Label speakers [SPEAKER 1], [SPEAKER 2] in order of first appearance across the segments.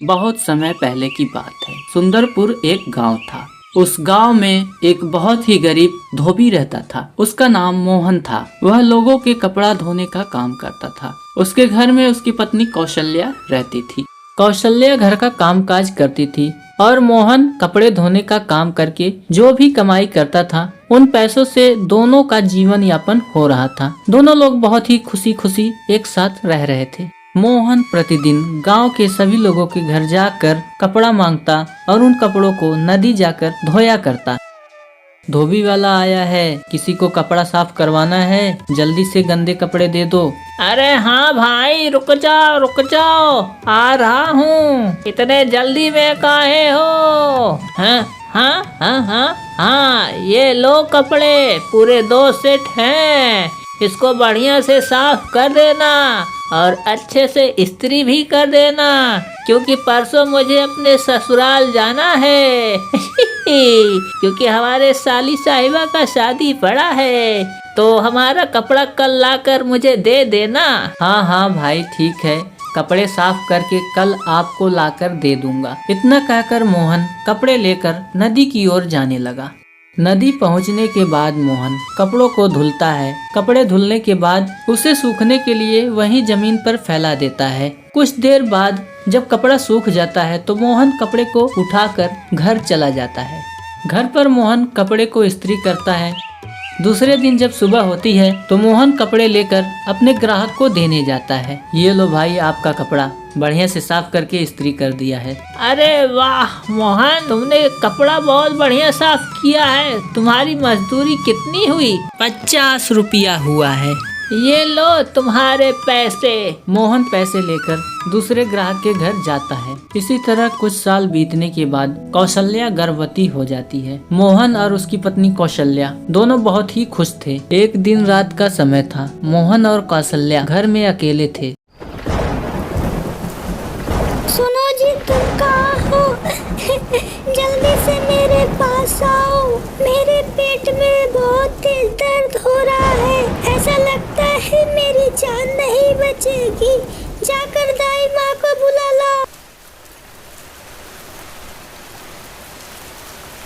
[SPEAKER 1] बहुत समय पहले की बात है। सुंदरपुर एक गांव था। उस गांव में एक बहुत ही गरीब धोबी रहता था। उसका नाम मोहन था। वह लोगों के कपड़ा धोने का काम करता था। उसके घर में उसकी पत्नी कौशल्या रहती थी। कौशल्या घर का कामकाज करती थी और मोहन कपड़े धोने का काम करके जो भी कमाई करता था उन पैसों से दोनों का जीवन यापन हो रहा था। दोनों लोग बहुत ही खुशी खुशी एक साथ रह रहे थे। मोहन प्रतिदिन गांव के सभी लोगों के घर जाकर कपड़ा मांगता और उन कपड़ों को नदी जाकर धोया करता। धोबी वाला आया है, किसी को कपड़ा साफ करवाना है, जल्दी से गंदे कपड़े दे दो। अरे हाँ भाई, रुक जाओ, आ रहा हूँ। इतने जल्दी में काहे हो? हाँ हाँ हाँ हाँ हाँ, ये लो कपड़े, पूरे 2 सेट हैं। इसको बढ़िया से साफ कर देना और अच्छे से इस्त्री भी कर देना, क्योंकि परसों मुझे अपने ससुराल जाना है। क्योंकि हमारे साली साहिबा का शादी पड़ा है, तो हमारा कपड़ा कल लाकर मुझे दे देना। हाँ हाँ भाई, ठीक है, कपड़े साफ करके कल आपको लाकर दे दूंगा। इतना कहकर मोहन कपड़े लेकर नदी की ओर जाने लगा। नदी पहुंचने के बाद मोहन कपड़ों को धुलता है। कपड़े धुलने के बाद उसे सूखने के लिए वहीं जमीन पर फैला देता है। कुछ देर बाद जब कपड़ा सूख जाता है तो मोहन कपड़े को उठाकर घर चला जाता है। घर पर मोहन कपड़े को इस्त्री करता है। दूसरे दिन जब सुबह होती है तो मोहन कपड़े लेकर अपने ग्राहक को देने जाता है। ये लो भाई, आपका कपड़ा बढ़िया से साफ करके इस्त्री कर दिया है। अरे वाह मोहन, तुमने कपड़ा बहुत बढ़िया साफ किया है। तुम्हारी मजदूरी कितनी हुई? 50 रुपया हुआ है। ये लो तुम्हारे पैसे। मोहन पैसे लेकर दूसरे ग्राहक के घर जाता है। इसी तरह कुछ साल बीतने के बाद कौशल्या गर्भवती हो जाती है। मोहन और उसकी पत्नी कौशल्या दोनों बहुत ही खुश थे। एक दिन रात का समय था। मोहन और कौशल्या घर में अकेले थे।
[SPEAKER 2] सुनो जी, तुम कहाँ हो? जल्दी से मेरे पास आओ। मेरे पेट में बहुत तेज दर्द हो रहा है। ऐसा लगता है मेरी जान नहीं बचेगी। जाकर दाई माँ को बुला लाओ।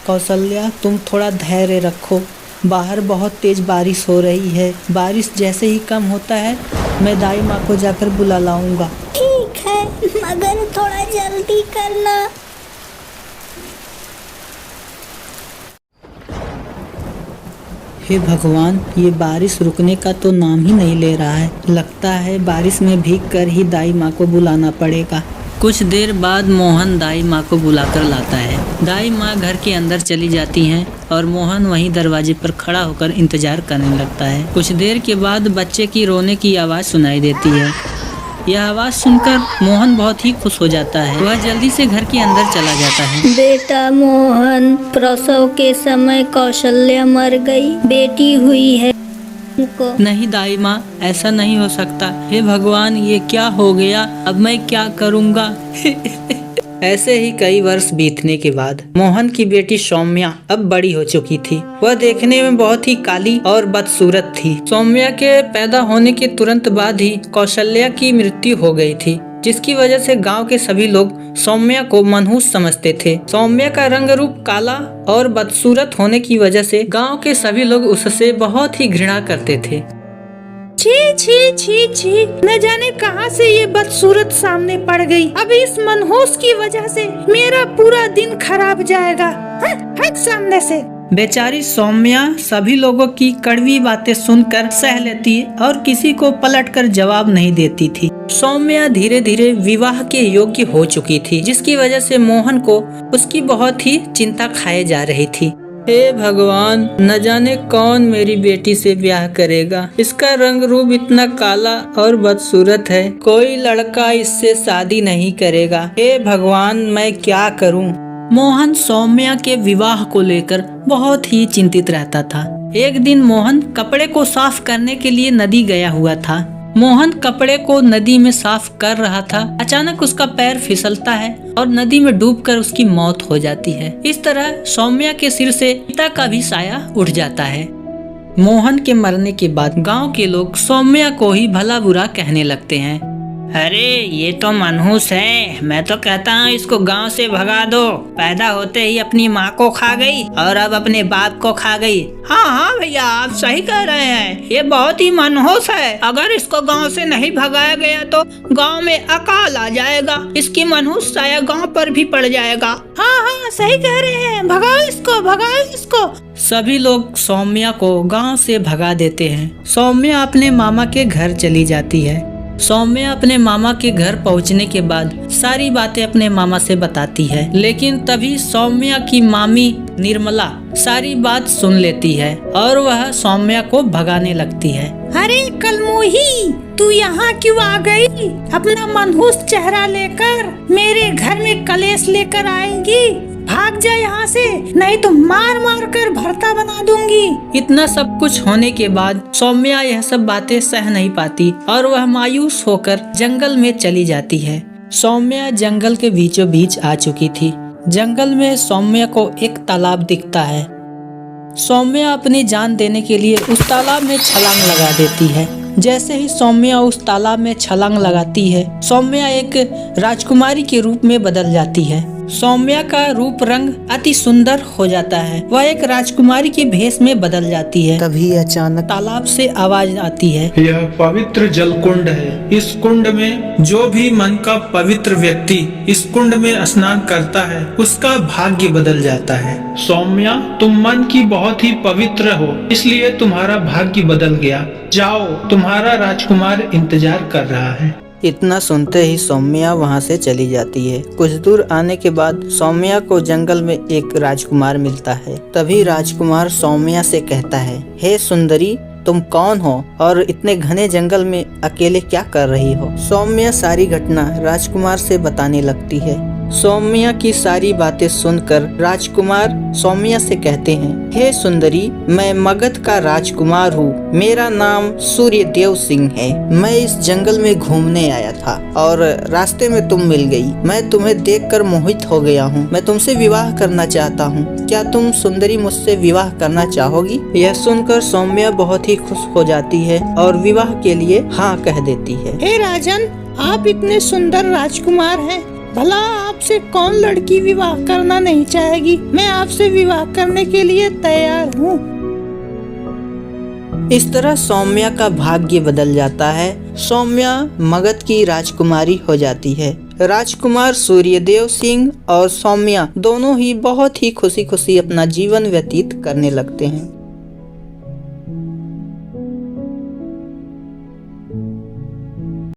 [SPEAKER 3] कौशल्या, तुम थोड़ा धैर्य रखो। बाहर बहुत तेज बारिश हो रही है। बारिश जैसे ही कम होता है मैं दाई माँ को जाकर बुला लाऊंगा।
[SPEAKER 2] ठीक है, मगर थोड़ा जल्दी करना।
[SPEAKER 3] हे भगवान, ये बारिश रुकने का तो नाम ही नहीं ले रहा है। लगता है बारिश में भीग कर ही दाई माँ को बुलाना पड़ेगा। कुछ देर बाद मोहन दाई माँ को बुलाकर लाता है। दाई माँ घर के अंदर चली जाती हैं और मोहन वहीं दरवाजे पर खड़ा होकर इंतजार करने लगता है। कुछ देर के बाद बच्चे की रोने की आवाज़ सुनाई देती है। यह आवाज़ सुनकर मोहन बहुत ही खुश हो जाता है। वह जल्दी से घर के अंदर चला जाता है।
[SPEAKER 2] बेटा मोहन, प्रसव के समय कौशल्या मर गई। बेटी हुई है को।
[SPEAKER 3] नहीं दाई माँ, ऐसा नहीं हो सकता। हे भगवान, ये क्या हो गया? अब मैं क्या करूँगा? ऐसे ही कई वर्ष बीतने के बाद मोहन की बेटी सौम्या अब बड़ी हो चुकी थी। वह देखने में बहुत ही काली और बदसूरत थी। सौम्या के पैदा होने के तुरंत बाद ही कौशल्या की मृत्यु हो गई थी, जिसकी वजह से गांव के सभी लोग सौम्या को मनहूस समझते थे। सौम्या का रंग रूप काला और बदसूरत होने की वजह से गांव के सभी लोग उससे बहुत ही घृणा करते थे।
[SPEAKER 4] छी छी छी छी, न जाने कहां से ये बदसूरत सामने पड़ गई। अब इस मनहूस की वजह से मेरा पूरा दिन खराब जाएगा। हट सामने से।
[SPEAKER 3] बेचारी सौम्या सभी लोगों की कड़वी बातें सुनकर सह लेती और किसी को पलटकर जवाब नहीं देती थी। सौम्या धीरे धीरे विवाह के योग्य हो चुकी थी, जिसकी वजह से मोहन को उसकी बहुत ही चिंता खाए जा रही थी। हे भगवान, न जाने कौन मेरी बेटी से ब्याह करेगा। इसका रंग रूप इतना काला और बदसूरत है, कोई लड़का इससे शादी नहीं करेगा। हे भगवान, मैं क्या करूं? मोहन सौम्या के विवाह को लेकर बहुत ही चिंतित रहता था। एक दिन मोहन कपड़े को साफ करने के लिए नदी गया हुआ था। मोहन कपड़े को नदी में साफ कर रहा था। अचानक उसका पैर फिसलता है और नदी में डूबकर उसकी मौत हो जाती है। इस तरह सौम्या के सिर से पिता का भी साया उठ जाता है। मोहन के मरने के बाद गांव के लोग सौम्या को ही भला बुरा कहने लगते हैं। अरे ये तो मनहूस है, मैं तो कहता हूँ इसको गांव से भगा दो। पैदा होते ही अपनी माँ को खा गई और अब अपने बाप को खा गई। हाँ हाँ भैया, आप सही कह रहे हैं, ये बहुत ही मनहूस है। अगर इसको गांव से नहीं भगाया गया तो गांव में अकाल आ जाएगा, इसकी मनहूस साया गांव पर भी पड़ जाएगा।
[SPEAKER 4] हाँ हाँ सही कह रहे हैं, भगाओ इसको, भगाओ इसको।
[SPEAKER 3] सभी लोग सौम्या को गांव से भगा देते हैं। सौम्या अपने मामा के घर चली जाती है। सौम्या अपने मामा के घर पहुंचने के बाद सारी बातें अपने मामा से बताती है, लेकिन तभी सौम्या की मामी निर्मला सारी बात सुन लेती है और वह सौम्या को भगाने लगती है।
[SPEAKER 4] अरे कलमोही, तू यहाँ क्यों आ गई? अपना मनहूस चेहरा लेकर मेरे घर में कलेश लेकर आएगी? भाग जा यहाँ से, नहीं तो मार मार कर भरता बना दूंगी।
[SPEAKER 3] इतना सब कुछ होने के बाद सौम्या यह सब बातें सह नहीं पाती और वह मायूस होकर जंगल में चली जाती है। सौम्या जंगल के बीचों बीच आ चुकी थी। जंगल में सौम्या को एक तालाब दिखता है। सौम्या अपनी जान देने के लिए उस तालाब में छलांग लगा देती है। जैसे ही सौम्या उस तालाब में छलांग लगाती है, सौम्या एक राजकुमारी के रूप में बदल जाती है। सौम्या का रूप रंग अति सुंदर हो जाता है, वह एक राजकुमारी के भेष में बदल जाती है। तभी अचानक तालाब से आवाज आती है,
[SPEAKER 5] यह पवित्र जल कुंड है। इस कुंड में जो भी मन का पवित्र व्यक्ति इस कुंड में स्नान करता है उसका भाग्य बदल जाता है। सौम्या, तुम मन की बहुत ही पवित्र हो, इसलिए तुम्हारा भाग्य बदल गया। जाओ, तुम्हारा राजकुमार इंतजार कर रहा है।
[SPEAKER 3] इतना सुनते ही सौम्या वहाँ से चली जाती है। कुछ दूर आने के बाद सौम्या को जंगल में एक राजकुमार मिलता है। तभी राजकुमार सौम्या से कहता है, हे सुंदरी, तुम कौन हो और इतने घने जंगल में अकेले क्या कर रही हो? सौम्या सारी घटना राजकुमार से बताने लगती है। सौम्या की सारी बातें सुनकर राजकुमार सौम्या से कहते हैं, हे सुंदरी, मैं मगध का राजकुमार हूँ। मेरा नाम सूर्यदेव सिंह है। मैं इस जंगल में घूमने आया था और रास्ते में तुम मिल गई। मैं तुम्हें देखकर मोहित हो गया हूँ। मैं तुमसे विवाह करना चाहता हूँ। क्या तुम सुंदरी मुझसे विवाह करना चाहोगी? यह सुनकर सौम्या बहुत ही खुश हो जाती है और विवाह के लिए हाँ कह देती है।
[SPEAKER 4] हे राजन, आप इतने सुंदर राजकुमार हैं, भला आपसे कौन लड़की विवाह करना नहीं चाहेगी? मैं आपसे विवाह करने के लिए तैयार हूँ।
[SPEAKER 3] इस तरह सौम्या का भाग्य बदल जाता है। सौम्या मगध की राजकुमारी हो जाती है। राजकुमार सूर्यदेव सिंह और सौम्या दोनों ही बहुत ही खुशी खुशी अपना जीवन व्यतीत करने लगते हैं।